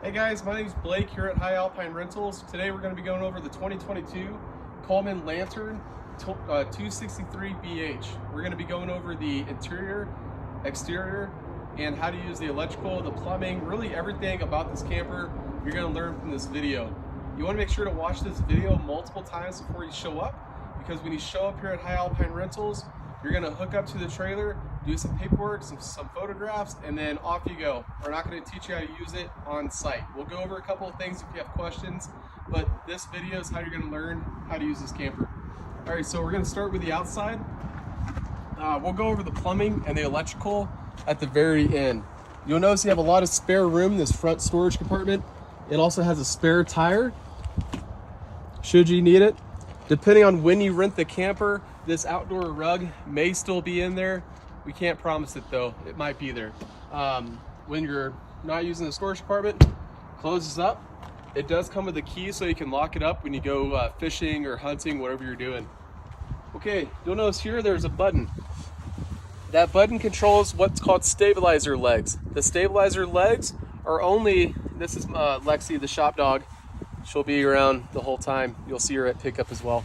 Hey guys, my name is Blake here at High Alpine Rentals. Today we're going to be going over the 2022 Coleman Lantern 263BH. We're going to be going over the interior, exterior, and how to use the electrical, the plumbing, really everything about this camper you're going to learn from this video. You want to make sure to watch this video multiple times before you show up, because when you show up here at High Alpine Rentals, you're going to hook up to the trailer, do some paperwork, some photographs, and then off you go. We're not going to teach you how to use it on site. We'll go over a couple of things if you have questions, but this video is how you're going to learn how to use this camper. All right, so we're going to start with the outside. We'll go over the plumbing and the electrical at the very end. You'll notice you have a lot of spare room in this front storage compartment. It also has a spare tire, should you need it. Depending on when you rent the camper, this outdoor rug may still be in there. We can't promise it though, it might be there. When you're not using the storage compartment, closes up. It does come with a key so you can lock it up when you go fishing or hunting, whatever you're doing. Okay, you'll notice here there's a button. That button controls what's called stabilizer legs. The stabilizer legs are only, this is Lexi, the shop dog. She'll be around the whole time. You'll see her at pickup as well.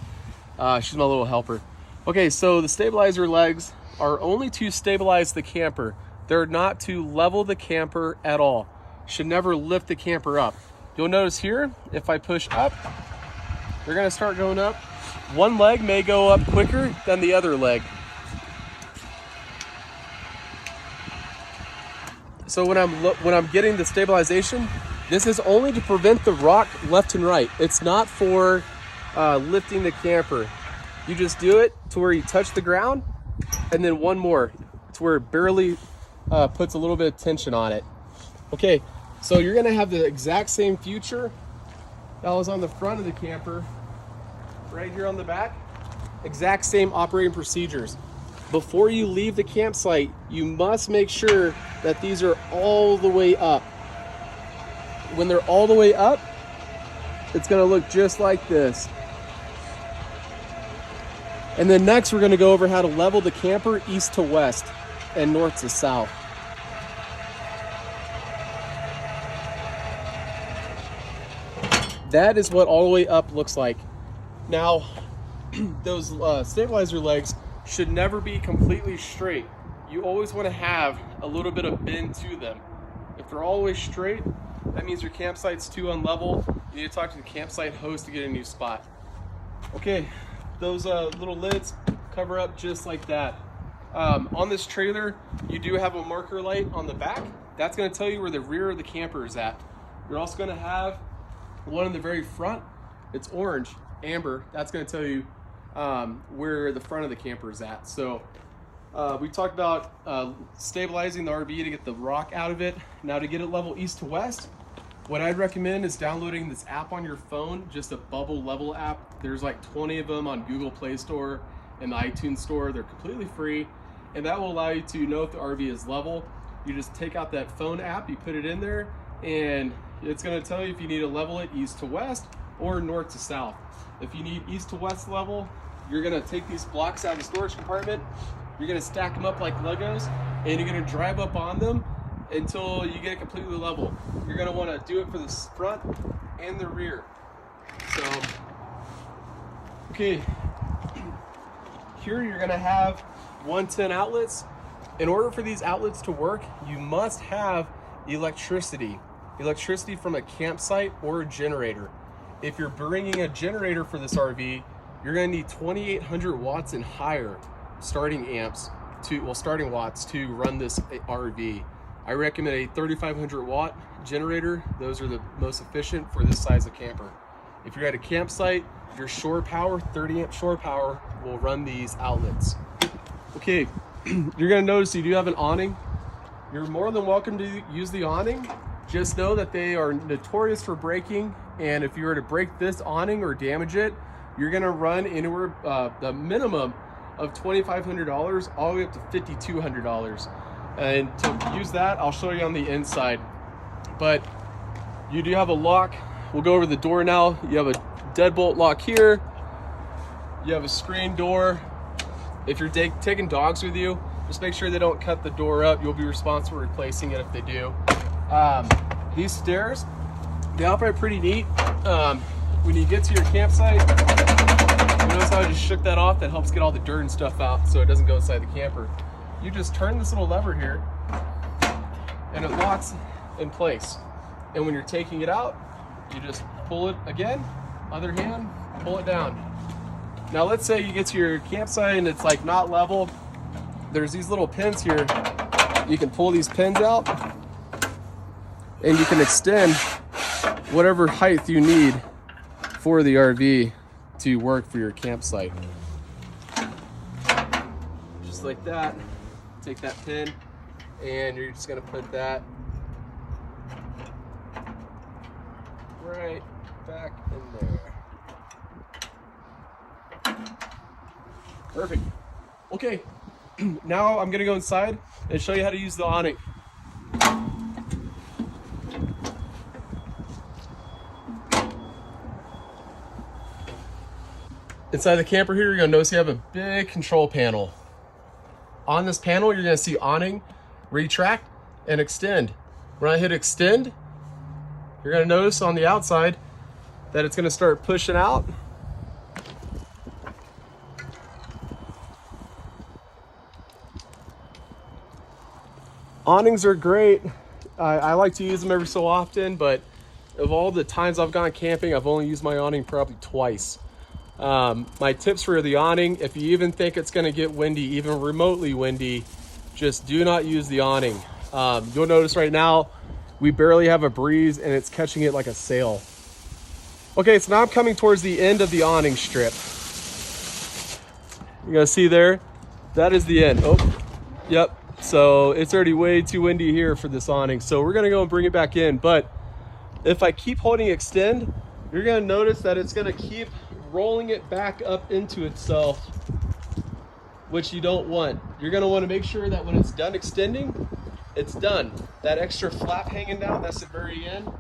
She's my little helper. Okay, so the stabilizer legs are only to stabilize the camper. They're not to level the camper at all. Should never lift the camper up. You'll notice here, if I push up, they're gonna start going up. One leg may go up quicker than the other leg. So when I'm getting the stabilization, this is only to prevent the rock left and right. It's not for lifting the camper. You just do it to where you touch the ground, and then one more to where it barely puts a little bit of tension on it. Okay, so you're gonna have the exact same feature that was on the front of the camper, right here on the back. Exact same operating procedures. Before you leave the campsite, you must make sure that these are all the way up. When they're all the way up, it's gonna look just like this. And then next we're gonna go over how to level the camper east to west and north to south. That is what all the way up looks like. Now, those stabilizer legs should never be completely straight. You always wanna have a little bit of bend to them. If they're all the way straight, that means your campsite's too unlevel. You need to talk to the campsite host to get a new spot. Okay, those little lids cover up just like that. On this trailer, you do have a marker light on the back. That's gonna tell you where the rear of the camper is at. You're also gonna have one in the very front. It's orange, amber. That's gonna tell you where the front of the camper is at. So we talked about stabilizing the RV to get the rock out of it. Now to get it level east to west, what I'd recommend is downloading this app on your phone, just a bubble level app. There's like 20 of them on Google Play Store and the iTunes Store. They're completely free, and that will allow you to know if the RV is level. You just take out that phone app, you put it in there, and it's gonna tell you if you need to level it east to west or north to south. If you need east to west level, you're gonna take these blocks out of the storage compartment, you're gonna stack them up like Legos, and you're gonna drive up on them until you get it completely level. You're gonna wanna do it for the front and the rear. So, okay, here you're gonna have 110 outlets. In order for these outlets to work, you must have electricity. Electricity from a campsite or a generator. If you're bringing a generator for this RV, you're gonna need 2,800 watts and higher starting watts to run this RV. I recommend a 3,500 watt generator. Those are the most efficient for this size of camper. If you're at a campsite, your shore power, 30 amp shore power will run these outlets. Okay, you're gonna notice you do have an awning. You're more than welcome to use the awning. Just know that they are notorious for breaking, and if you were to break this awning or damage it, you're gonna run anywhere, the minimum of $2,500 all the way up to $5,200. And to use that, I'll show you on the inside. But you do have a lock. We'll go over the door now. You have a deadbolt lock here. You have a screen door. If you're taking dogs with you, just make sure they don't cut the door up. You'll be responsible for replacing it if they do. These stairs They operate pretty neat. When you get to your campsite, you notice how I just shook that off? That helps get all the dirt and stuff out so it doesn't go inside the camper. You just turn this little lever here and it locks in place. And when you're taking it out, you just pull it again, other hand, pull it down. Now let's say you get to your campsite and it's like not level. There's these little pins here. You can pull these pins out and you can extend whatever height you need for the RV to work for your campsite. Just like that. Take that pin and you're just gonna put that right back in there. Perfect. Okay, now I'm gonna go inside and show you how to use the awning. Inside the camper here, you're gonna notice you have a big control panel. On this panel, you're gonna see awning, retract, and extend. When I hit extend, you're gonna notice on the outside that it's gonna start pushing out. Awnings are great. I like to use them every so often, but of all the times I've gone camping, I've only used my awning probably twice. My tips for the awning, if you even think it's going to get windy, even remotely windy, just do not use the awning. You'll notice right now we barely have a breeze and it's catching it like a sail. Okay, so now I'm coming towards the end of the awning strip. You guys see there? That is the end. Oh, yep. So it's already way too windy here for this awning. So we're going to go and bring it back in. But if I keep holding extend, you're going to notice that it's going to keep rolling it back up into itself, which you don't want. You're going to want to make sure that when it's done extending, it's done. That extra flap hanging down, that's the very end.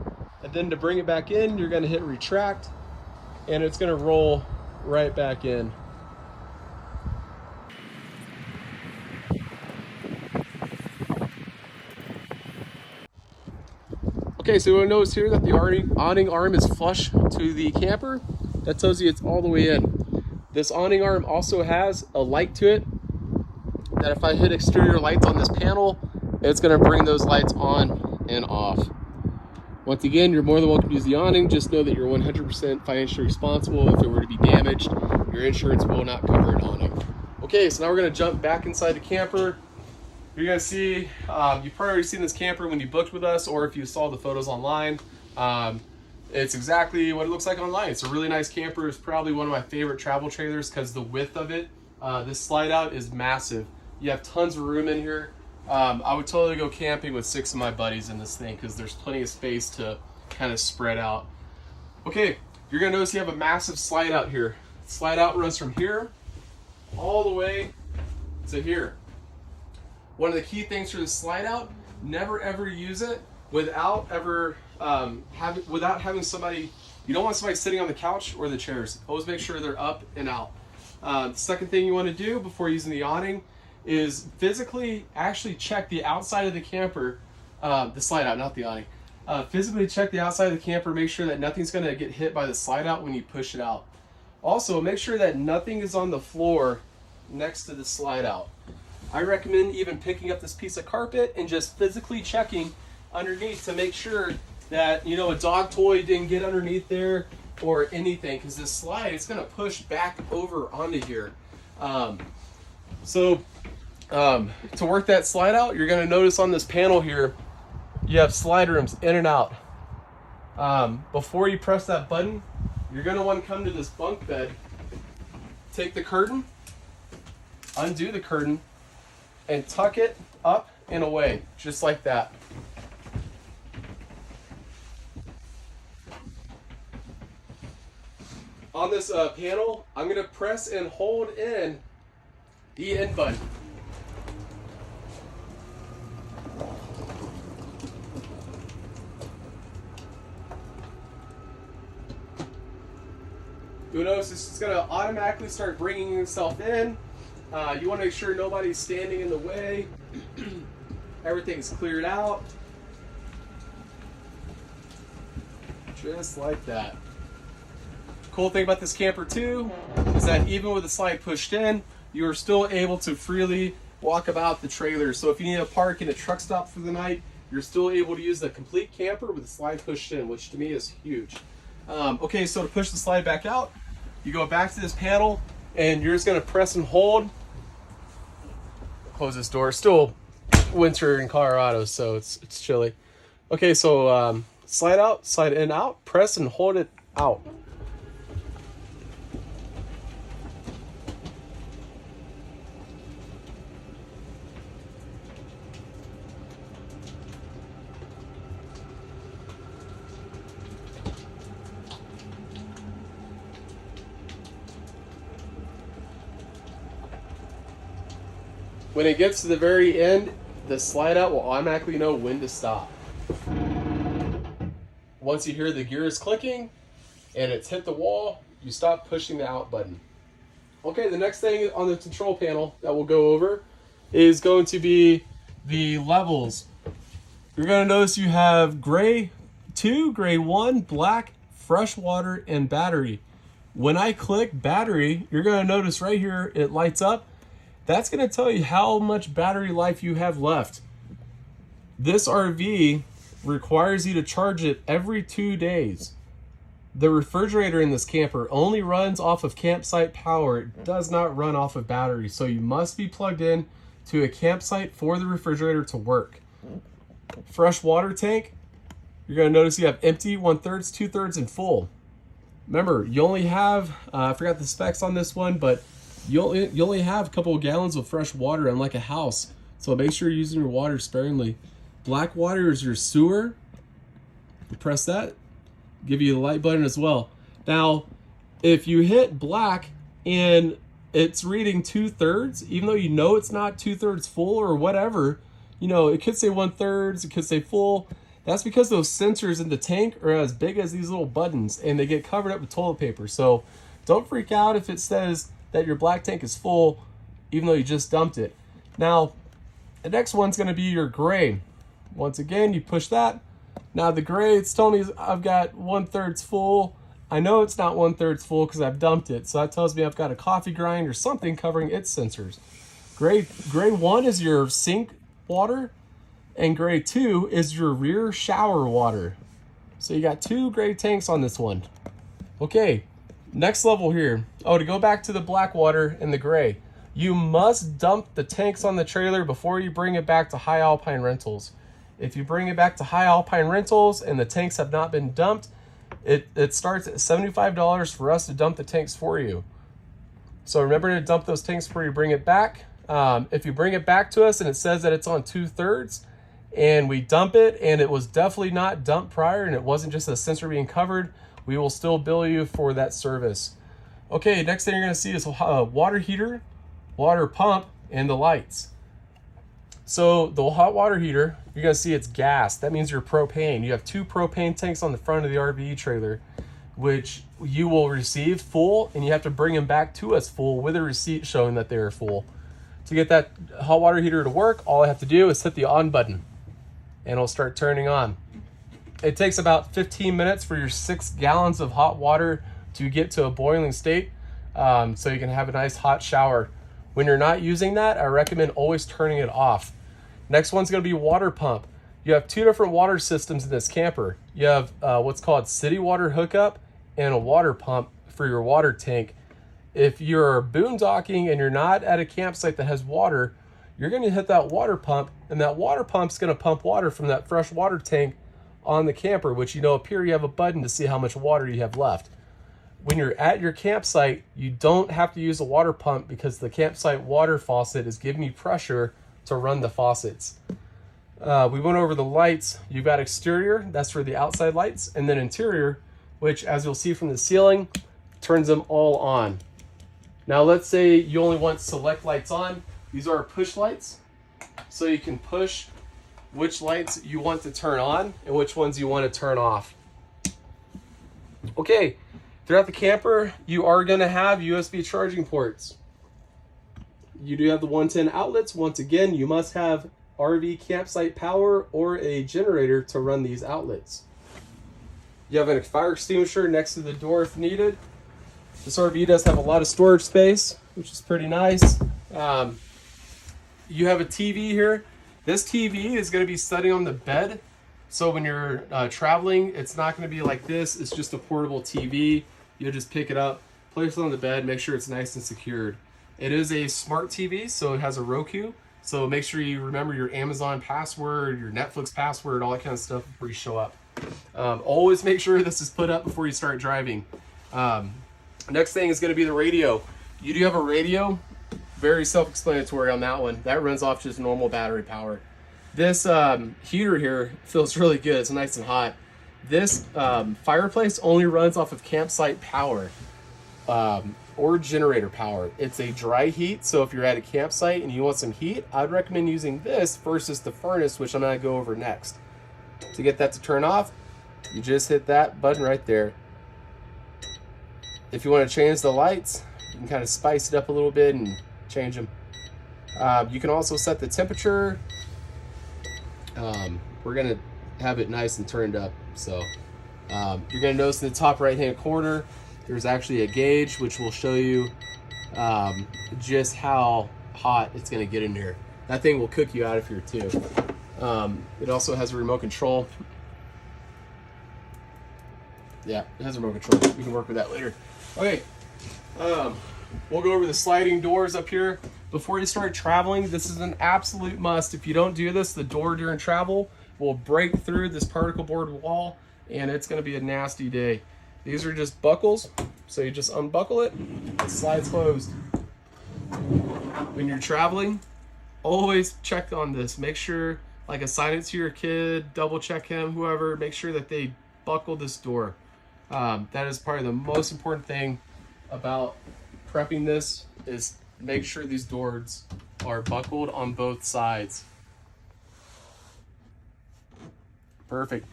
And then to bring it back in, you're going to hit retract and it's going to roll right back in. Okay, so you'll notice here that the awning arm is flush to the camper. That tells you it's all the way in. This awning arm also has a light to it that if I hit exterior lights on this panel, it's gonna bring those lights on and off. Once again, you're more than welcome to use the awning. Just know that you're 100% financially responsible. If it were to be damaged, your insurance will not cover an awning. Okay, so now we're gonna jump back inside the camper. You're gonna see, you've probably already seen this camper when you booked with us, or if you saw the photos online. It's exactly what it looks like online. It's a really nice camper. It's probably one of my favorite travel trailers because the width of it, this slide out is massive. You have tons of room in here. I would totally go camping with 6 of my buddies in this thing because there's plenty of space to kind of spread out. Okay, you're gonna notice you have a massive slide out here. Slide out runs from here all the way to here. One of the key things for the slide out, never ever use it without ever having somebody. You don't want somebody sitting on the couch or the chairs. Always make sure they're up and out. The second thing you want to do before using the awning is physically actually check the outside of the camper, the slide out, not the awning. Physically check the outside of the camper, make sure that nothing's going to get hit by the slide out when you push it out. Also, make sure that nothing is on the floor next to the slide out. I recommend even picking up this piece of carpet and just physically checking underneath to make sure that, you know, a dog toy didn't get underneath there or anything, because this slide is going to push back over onto here. To work that slide out, you're going to notice on this panel here, you have slide rooms in and out. Before you press that button, you're going to want to come to this bunk bed, take the curtain, undo the curtain, and tuck it up and away, just like that. On this panel, I'm going to press and hold in the end button. You'll notice this is going to automatically start bringing itself in. You want to make sure nobody's standing in the way. Everything's cleared out. Just like that. Cool thing about this camper too is that even with the slide pushed in, you are still able to freely walk about the trailer. So if you need to park in a truck stop for the night, you're still able to use the complete camper with the slide pushed in, which to me is huge. Okay, so to push the slide back out, you go back to this panel and you're just gonna press and hold. Close this door. Still winter in Colorado, so it's chilly. Okay, so slide out, slide in, out, press and hold it out. When it gets to the very end, the slide out will automatically know when to stop. Once you hear the gears clicking and it's hit the wall, you stop pushing the out button. Okay, the next thing on the control panel that we'll go over is going to be the levels. You're going to notice you have gray 2, gray 1, black, freshwater, and battery. When I click battery, you're going to notice right here it lights up. That's going to tell you how much battery life you have left. This RV requires you to charge it every 2 days. The refrigerator in this camper only runs off of campsite power. It does not run off of battery. So you must be plugged in to a campsite for the refrigerator to work. Fresh water tank, you're going to notice you have empty, 1/3, 2/3, and full. Remember, you only have, I forgot the specs on this one, but you only have a couple of gallons of fresh water, unlike a house. So make sure you're using your water sparingly. Black water is your sewer. You press that, give you the light button as well. Now, if you hit black and it's reading 2/3, even though you know it's not 2/3 full or whatever, you know, it could say 1/3, it could say full. That's because those sensors in the tank are as big as these little buttons and they get covered up with toilet paper. So don't freak out if it says that your black tank is full, even though you just dumped it. Now, the next one's gonna be your gray. Once again, you push that. Now the gray, it's telling me I've got 1/3 full. I know it's not 1/3 full because I've dumped it. So that tells me I've got a coffee grind or something covering its sensors. Gray 1 is your sink water, and gray 2 is your rear shower water. So you got 2 gray tanks on this one. Okay. Next level here. Oh, to go back to the black water and the gray, you must dump the tanks on the trailer before you bring it back to High Alpine Rentals. If you bring it back to High Alpine Rentals and the tanks have not been dumped, it starts at $75 for us to dump the tanks for you. So remember to dump those tanks before you bring it back. If you bring it back to us and it says that it's on 2/3 and we dump it and it was definitely not dumped prior and it wasn't just a sensor being covered, we will still bill you for that service. Okay, next thing you're gonna see is a water heater, water pump, and the lights. So the hot water heater, you're gonna see it's gas. That means your propane. You have 2 propane tanks on the front of the RV trailer, which you will receive full, and you have to bring them back to us full with a receipt showing that they are full. To get that hot water heater to work, all I have to do is hit the on button, and it'll start turning on. It takes about 15 minutes for your 6 gallons of hot water to get to a boiling state, so you can have a nice hot shower. When you're not using that, I recommend always turning it off. Next one's going to be water pump. You have 2 different water systems in this camper. You have what's called city water hookup and a water pump for your water tank. If you're boondocking and you're not at a campsite that has water, you're going to hit that water pump, and that water pump's going to pump water from that fresh water tank on the camper, which, you know, up here you have a button to see how much water you have left. When you're at your campsite, you don't have to use a water pump because the campsite water faucet is giving you pressure to run the faucets. We went over the lights. You've got exterior, that's for the outside lights, and then interior, which, as you'll see from the ceiling, turns them all on. Now let's say you only want select lights on. These are push lights, so you can push which lights you want to turn on and which ones you want to turn off. Okay, throughout the camper, you are going to have USB charging ports. You do have the 110 outlets. Once again, you must have RV campsite power or a generator to run these outlets. You have a fire extinguisher next to the door if needed. This RV does have a lot of storage space, which is pretty nice. You have a TV here. This TV is going to be sitting on the bed. So when you're traveling, it's not going to be like this. It's just a portable TV. You'll just pick it up, place it on the bed, make sure it's nice and secured. It is a smart TV, so it has a Roku. So make sure you remember your Amazon password, your Netflix password, all that kind of stuff before you show up. Always make sure this is put up before you start driving. Next thing is going to be the radio. You do have a radio. Very self-explanatory on that one. That runs off just normal battery power. This heater here feels really good. It's nice and hot. This fireplace only runs off of campsite power or generator power. It's a dry heat, so if you're at a campsite and you want some heat, I'd recommend using this versus the furnace, which I'm going to go over next. To get that to turn off, you just hit that button right there. If you want to change the lights, you can kind of spice it up a little bit and change them. You can also set the temperature. We're going to have it nice and turned up. So you're going to notice in the top right hand corner, there's actually a gauge which will show you just how hot it's going to get in there. That thing will cook you out of here too. It also has a remote control. Yeah, it has a remote control. We can work with that later. Okay, we'll go over the sliding doors up here. Before you start traveling, this is an absolute must. If you don't do this, the door during travel will break through this particle board wall, and it's going to be a nasty day. These are just buckles, so you just unbuckle it, it slides closed. When you're traveling, always check on this. Make sure, like, assign it to your kid, double check him, whoever, make sure that they buckle this door. That is probably the most important thing about prepping this, is make sure these doors are buckled on both sides. Perfect.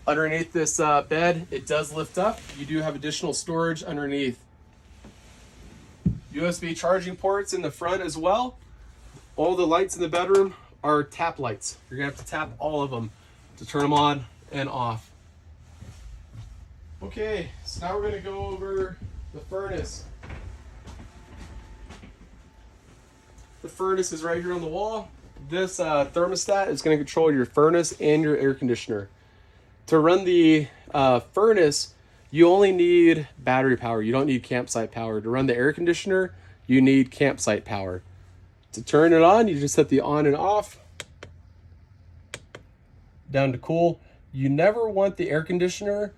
Underneath this bed, it does lift up. You do have additional storage underneath. USB charging ports in the front as well. All the lights in the bedroom are tap lights. You're gonna have to tap all of them to turn them on and off. Okay, so now we're gonna go over the furnace. The furnace is right here on the wall. This thermostat is going to control your furnace and your air conditioner. To run the furnace, you only need battery power. You don't need campsite power. To run the air conditioner, you need campsite power. To turn it on, you just set the on and off. Down to cool. You never want the air conditioner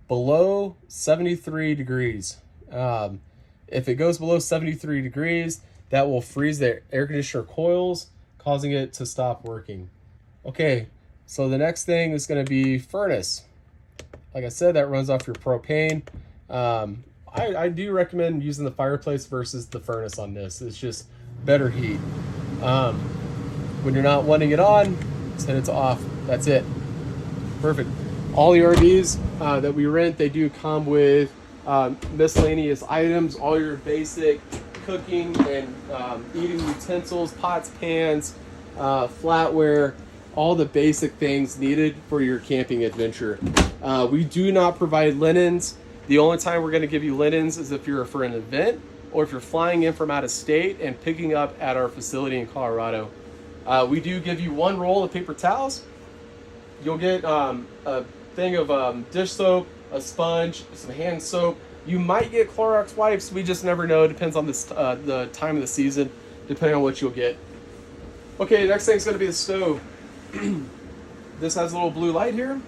below 73 degrees. If it goes below 73 degrees, that will freeze the air conditioner coils, causing it to stop working. Okay, so the next thing is going to be furnace. Like I said, that runs off your propane. I do recommend using the fireplace versus the furnace on this. It's just better heat. When you're not wanting it on, set it to off. That's it. Perfect. All the RVs that we rent, they do come with miscellaneous items, all your basic cooking and eating utensils, pots, pans, flatware, all the basic things needed for your camping adventure. We do not provide linens. The only time we're going to give you linens is if you're for an event or if you're flying in from out of state and picking up at our facility in Colorado. We do give you one roll of paper towels. You'll get a thing of dish soap, a sponge, some hand soap. You might get Clorox wipes. We just never know. It depends on the time of the season, depending on what you'll get. Okay, next thing's going to be the stove. This has a little blue light here.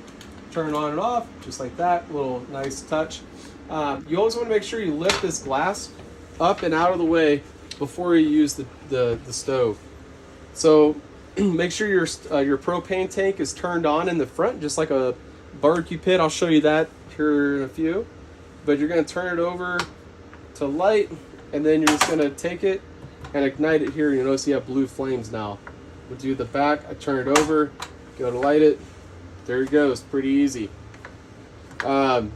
Turn it on and off, just like that. A little nice touch. You always want to make sure you lift this glass up and out of the way before you use the stove. So make sure your propane tank is turned on in the front, just like a barbecue pit. I'll show you that here in a few. But you're going to turn it over to light, and then you're just going to take it and ignite it here. You'll notice you have blue flames now. We'll do the back. I turn it over, go to light it. There it goes. Pretty easy. You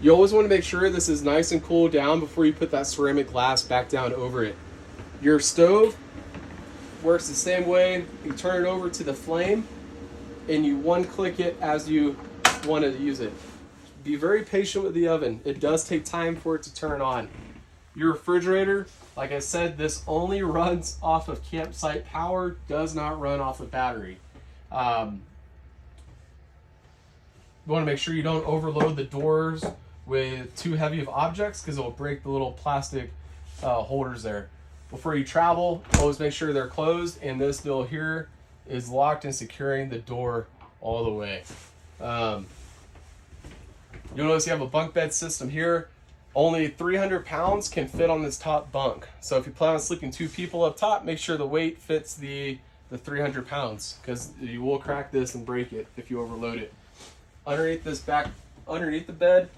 always want to make sure this is nice and cooled down before you put that ceramic glass back down over it. Your stove works the same way. You turn it over to the flame, and you one-click it as you want to use it. be very patient with the oven. It does take time for it to turn on. Your refrigerator, like I said, this only runs off of campsite power, does not run off of battery. You want to make sure you don't overload the doors with too heavy of objects because it will break the little plastic holders there. Before you travel, always make sure they're closed, and this bill here is locked and securing the door all the way. You'll notice you have a bunk bed system here. Only 300 pounds can fit on this top bunk. So if you plan on sleeping 2 people up top, make sure the weight fits the 300 pounds because you will crack this and break it if you overload it. Underneath the bed,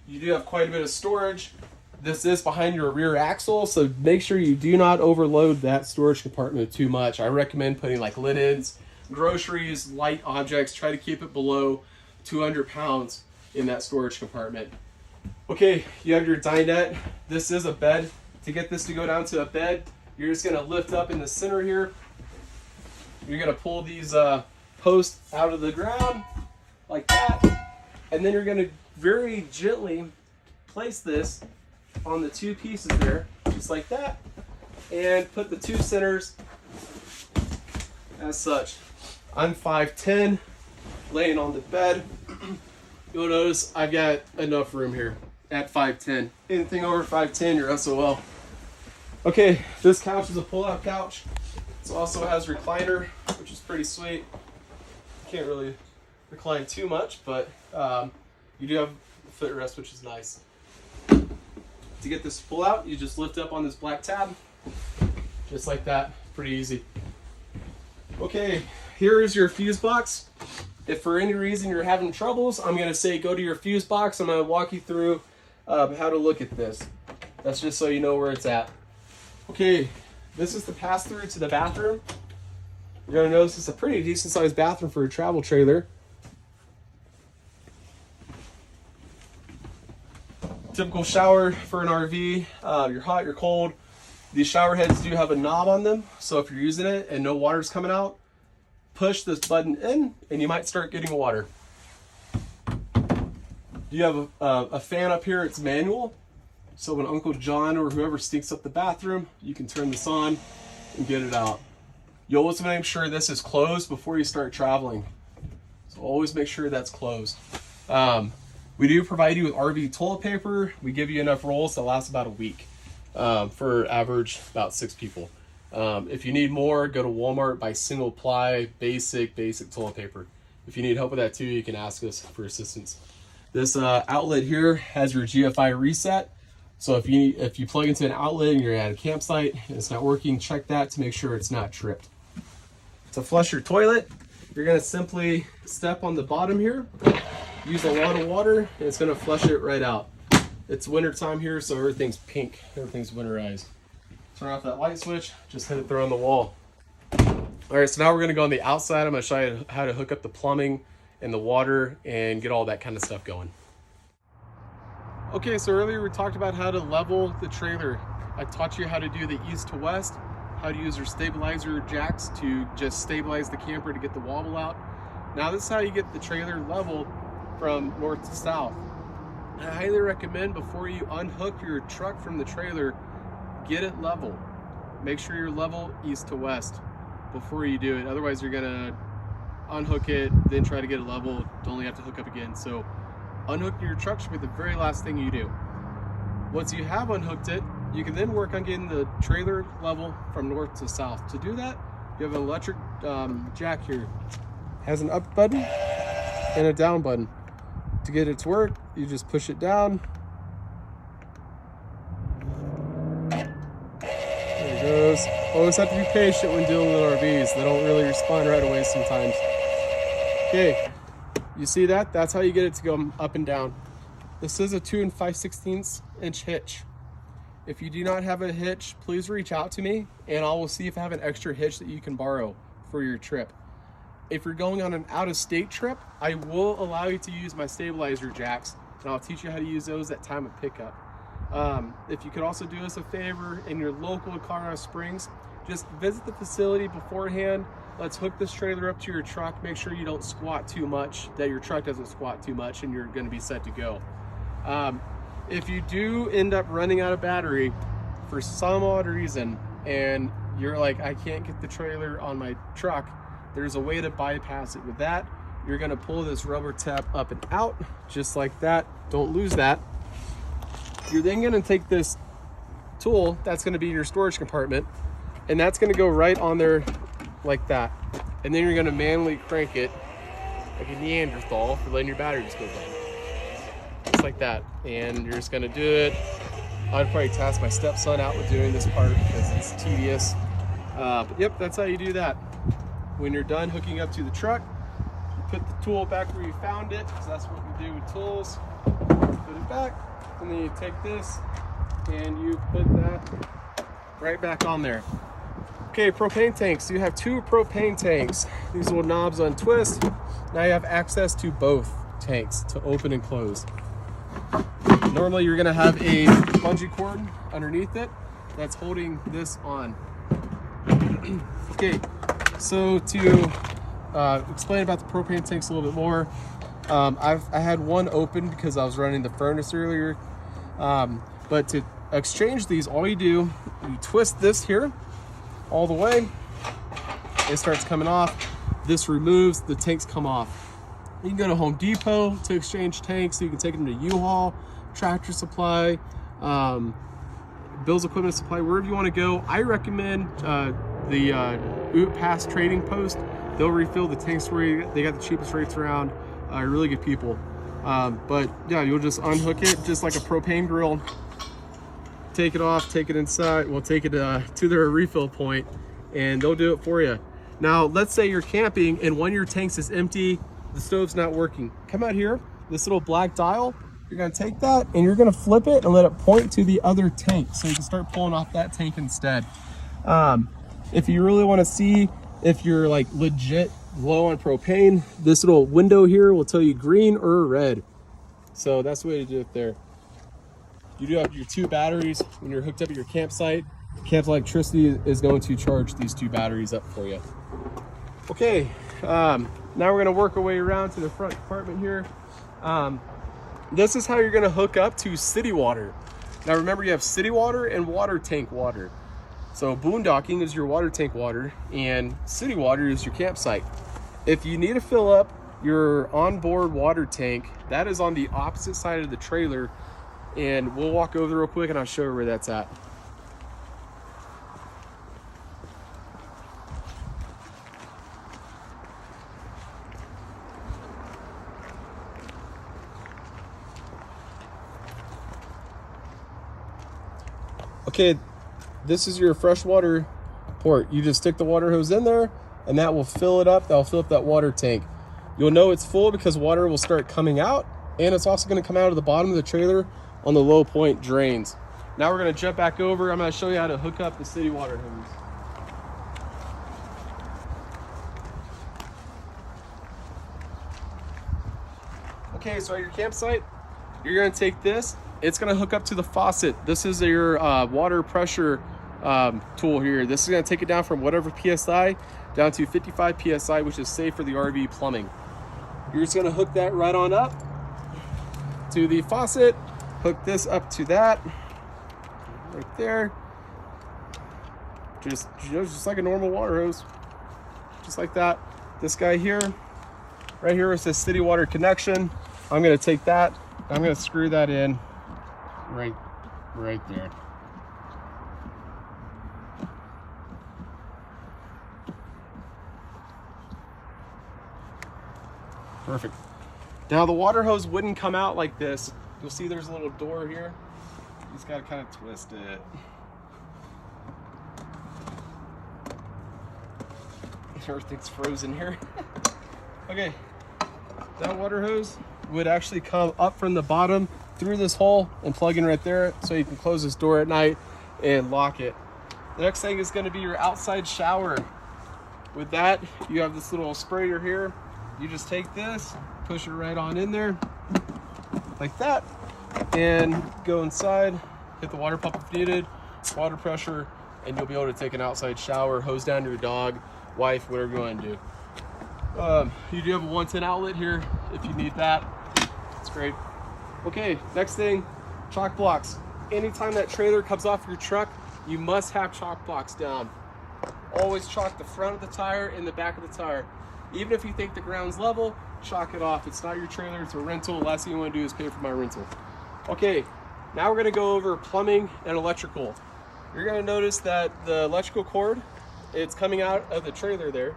you do have quite a bit of storage. This is behind your rear axle, so make sure you do not overload that storage compartment too much. I recommend putting like linens, groceries, light objects. Try to keep it below 200 pounds in that storage compartment. Okay, you have your dinette. This is a bed. To get this to go down to a bed, you're just gonna lift up in the center here. You're gonna pull these posts out of the ground like that, and then you're gonna very gently place this on the 2 pieces there, just like that, and put the 2 centers as such. I'm 5'10", laying on the bed. You'll notice I've got enough room here at 5'10". Anything over 5'10", you're SOL. Okay, this couch is a pull-out couch. It also has recliner, which is pretty sweet. Can't really recline too much, but you do have a footrest, which is nice. To get this to pull out, you just lift up on this black tab, just like that. Pretty easy. Okay, here is your fuse box. If for any reason you're having troubles, I'm going to say go to your fuse box. I'm going to walk you through how to look at this. That's just so you know where it's at. Okay, this is the pass-through to the bathroom. You're going to notice it's a pretty decent-sized bathroom for a travel trailer. Typical shower for an RV. You're hot, you're cold. These shower heads do have a knob on them, so if you're using it and no water's coming out, push this button in and you might start getting water. You have a fan up here, it's manual, so when Uncle John or whoever stinks up the bathroom, you can turn this on and get it out. You always want to make sure this is closed before you start traveling, so always make sure that's closed. We do provide you with RV toilet paper. We give you enough rolls to last about a week for average about 6 people. If you need more, go to Walmart, buy single ply, basic toilet paper. If you need help with that too, you can ask us for assistance. This outlet here has your GFI reset. So if you plug into an outlet and you're at a campsite and it's not working, check that to make sure it's not tripped. To flush your toilet, you're gonna simply step on the bottom here, use a lot of water, and it's gonna flush it right out. It's winter time here, so everything's pink, everything's winterized. Turn off that light switch, just hit it there on the wall. All right, so now we're gonna go on the outside. I'm gonna show you how to hook up the plumbing and the water and get all that kind of stuff going. Okay, so earlier we talked about how to level the trailer. I taught you how to do the east to west, how to use your stabilizer jacks to just stabilize the camper to get the wobble out. Now this is how you get the trailer leveled from north to south. I highly recommend before you unhook your truck from the trailer, get it level. Make sure you're level east to west before you do it. Otherwise you're gonna unhook it, then try to get it level, only have to hook up again. So unhooking your truck should be the very last thing you do. Once you have unhooked it, you can then work on getting the trailer level from north to south. To do that, you have an electric jack here. It has an up button and a down button. To get it to work, you just push it down. There it goes. Always have to be patient when dealing with RVs. They don't really respond right away sometimes. Okay, you see that? That's how you get it to go up and down. This is a 2 5/16 inch hitch. If you do not have a hitch, please reach out to me and I will see if I have an extra hitch that you can borrow for your trip. If you're going on an out-of-state trip, I will allow you to use my stabilizer jacks and I'll teach you how to use those at time of pickup. If you could also do us a favor in your local Colorado Springs, just visit the facility beforehand. let's hook this trailer up to your truck. Make sure you don't squat too much, that your truck doesn't squat too much, and you're gonna be set to go. If you do end up running out of battery for some odd reason, and you're like, I can't get the trailer on my truck, there's a way to bypass it. With that, you're gonna pull this rubber tab up and out, just like that. Don't lose that. You're then gonna take this tool that's gonna be in your storage compartment, and that's gonna go right on there like that. And then you're gonna manually crank it like a Neanderthal for letting your battery just go down. Just like that. And you're just gonna do it. I'd probably task my stepson out with doing this part because it's tedious. But yep, that's how you do that. When you're done hooking up to the truck, you put the tool back where you found it, because that's what we do with tools. Put it back, and then you take this and you put that right back on there. Okay, propane tanks. You have 2 propane tanks. These little knobs untwist. Now you have access to both tanks to open and close. Normally you're gonna have a bungee cord underneath it that's holding this on. Okay, so to explain about the propane tanks a little bit more, I had one open because I was running the furnace earlier, but to exchange these, all you do, you twist this here all the way, it starts coming off, this removes, the tanks come off. You can go to Home Depot to exchange tanks, so you can take them to U-Haul, Tractor Supply, Bill's Equipment Supply, wherever you want to go. I recommend the Ute Pass Trading Post. They'll refill the tanks for you. They got the cheapest rates around. Really good people. But yeah, you'll just unhook it just like a propane grill. Take it off, take it inside. We'll take it to their refill point, and they'll do it for you. Now, let's say you're camping and one of your tanks is empty, the stove's not working. Come out here, this little black dial. You're gonna take that and you're gonna flip it and let it point to the other tank, so you can start pulling off that tank instead. If you really want to see if you're like legit low on propane, this little window here will tell you green or red. So that's the way to do it there. You do have your 2 batteries when you're hooked up at your campsite. Camp Electricity is going to charge these 2 batteries up for you. Okay, now we're gonna work our way around to the front compartment here. This is how you're gonna hook up to city water. Now remember, you have city water and water tank water. So boondocking is your water tank water, and city water is your campsite. If you need to fill up your onboard water tank, that is on the opposite side of the trailer, and we'll walk over there real quick and I'll show you where that's at. Okay, this is your freshwater port. You just stick the water hose in there and that will fill it up. That'll fill up that water tank. You'll know it's full because water will start coming out, and it's also going to come out of the bottom of the trailer on the low point drains. Now we're going to jump back over. I'm going to show you how to hook up the city water hose. Okay, so at your campsite, you're going to take this. It's going to hook up to the faucet. This is your water pressure tool here. This is going to take it down from whatever PSI down to 55 PSI, which is safe for the RV plumbing. You're just going to hook that right on up to the faucet. Hook this up to that right there. Just like a normal water hose, just like that. This guy here, right here, it says city water connection. I'm going to take that, I'm going to screw that in right there. Perfect. Now the water hose wouldn't come out like this. You'll see there's a little door here. You just gotta kind of twist it. Everything's frozen here. Okay, that water hose would actually come up from the bottom through this hole and plug in right there, so you can close this door at night and lock it. The next thing is going to be your outside shower. With that, you have this little sprayer here. You just take this, push it right on in there like that, and go inside, hit the water pump if needed, water pressure, and you'll be able to take an outside shower, hose down your dog, wife, whatever you want to do. You do have a 110 outlet here if you need that. It's great. Okay, next thing, chalk blocks. Anytime that trailer comes off your truck, you must have chalk blocks down. Always chalk the front of the tire and the back of the tire. Even if you think the ground's level, chalk it off. It's not your trailer, it's a rental. Last thing you want to do is pay for my rental. Okay, now we're going to go over plumbing and electrical. You're going to notice that the electrical cord, it's coming out of the trailer there.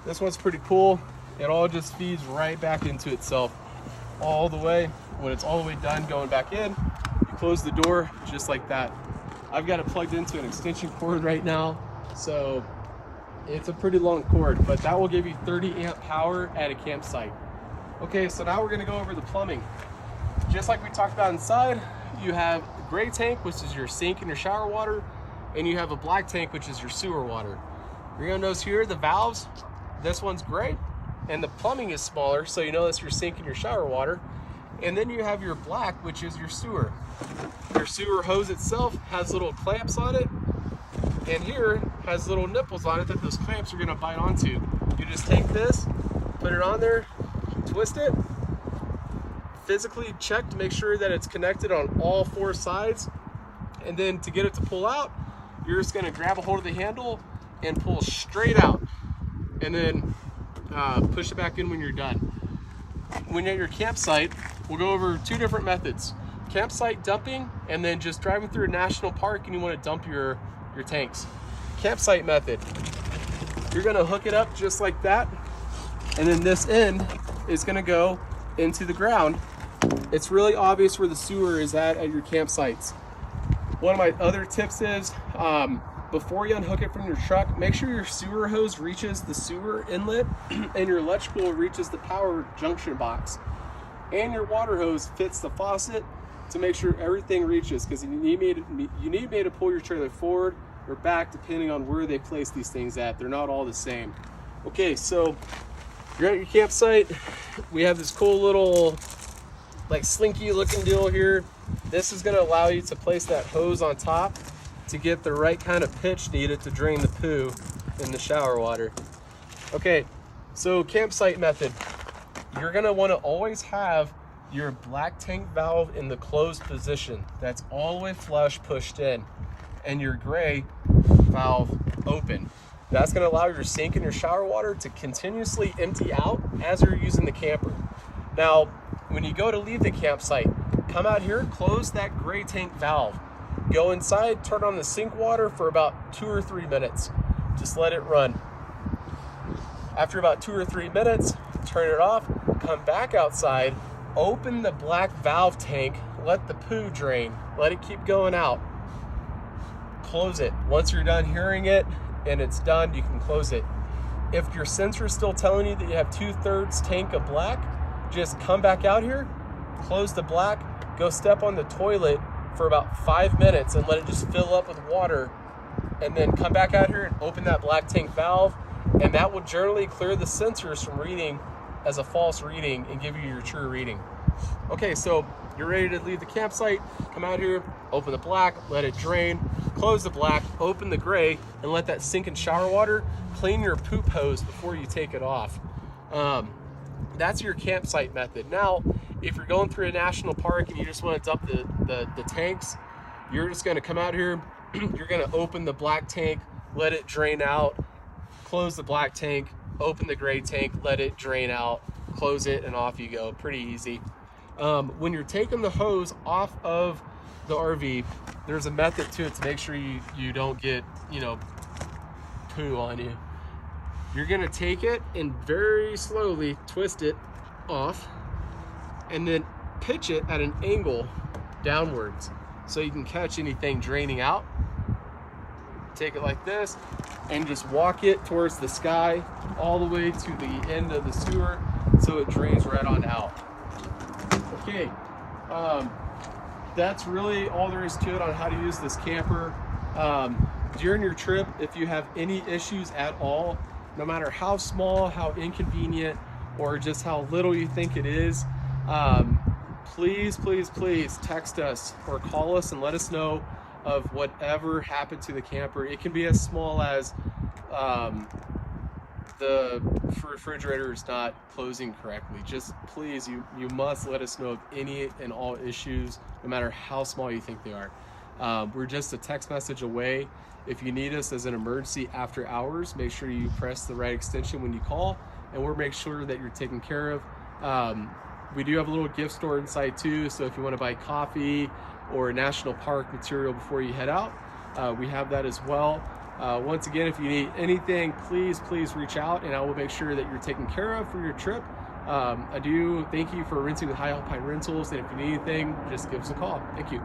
This one's pretty cool. It all just feeds right back into itself all the way. When it's all the way done going back in, you close the door just like that. I've got it plugged into an extension cord right now, so it's a pretty long cord, but that will give you 30 amp power at a campsite. Okay, so now we're going to go over the plumbing. Just like we talked about inside, you have a gray tank, which is your sink and your shower water, and you have a black tank, which is your sewer water. You're going to notice here the valves, this one's gray, and the plumbing is smaller, so you know that's your sink and your shower water. And then you have your black, which is your sewer. Your sewer hose itself has little clamps on it, and here has little nipples on it that those clamps are going to bite onto. You just take this, put it on there, twist it, physically check to make sure that it's connected on all four sides, and then to get it to pull out, you're just going to grab a hold of the handle and pull straight out, and then push it back in when you're done. When you're at your campsite, we'll go over two different methods: campsite dumping, and then just driving through a national park and you want to dump your tanks. Campsite method, you're going to hook it up just like that, and then this end is going to go into the ground. It's really obvious where the sewer is at your campsites. One of my other tips is, before you unhook it from your truck, make sure your sewer hose reaches the sewer inlet and your electrical reaches the power junction box, and your water hose fits the faucet to make sure everything reaches, because you need me to pull your trailer forward or back depending on where they place these things at. They're not all the same. Okay, so you're at your campsite. We have this cool little like slinky looking deal here. This is going to allow you to place that hose on top to get the right kind of pitch needed to drain the poo in the shower water. Okay, so campsite method. You're going to want to always have your black tank valve in the closed position. That's all the way flush pushed in, and your gray valve open. That's going to allow your sink and your shower water to continuously empty out as you're using the camper. Now, when you go to leave the campsite, come out here, close that gray tank valve. Go inside, turn on the sink water for about 2 or 3 minutes. Just let it run. After about 2 or 3 minutes, turn it off, come back outside, open the black valve tank, let the poo drain, let it keep going out. Close it. Once you're done hearing it and it's done, you can close it. If your sensor is still telling you that you have 2/3 tank of black, just come back out here, close the black, go step on the toilet for about 5 minutes and let it just fill up with water, and then come back out here and open that black tank valve, and that will generally clear the sensors from reading as a false reading and give you your true reading. Okay, so you're ready to leave the campsite, come out here, open the black, let it drain, close the black, open the gray, and let that sink and shower water clean your poop hose before you take it off. That's your campsite method. Now, if you're going through a national park and you just want to dump the tanks, you're just going to come out here, you're going to open the black tank, let it drain out, close the black tank, open the gray tank, let it drain out, close it, and off you go. Pretty easy. When you're taking the hose off of the RV, there's a method to it to make sure you don't get, poo on you. You're gonna take it and very slowly twist it off, and then pitch it at an angle downwards so you can catch anything draining out. Take it like this and just walk it towards the sky all the way to the end of the sewer so it drains right on out. Okay, that's really all there is to it on how to use this camper. During your trip, if you have any issues at all, no matter how small, how inconvenient, or just how little you think it is, please text us or call us and let us know of whatever happened to the camper. It can be as small as the refrigerator is not closing correctly, just please, you must let us know of any and all issues, no matter how small you think they are. We're just a text message away. If you need us as an emergency after hours, make sure you press the right extension when you call, and we'll make sure that you're taken care of. We do have a little gift store inside too, so if you want to buy coffee or national park material before you head out, we have that as well. Once again, if you need anything, please reach out, and I will make sure that you're taken care of for your trip. I do thank you for renting with High Alpine Rentals, and if you need anything, just give us a call. Thank you.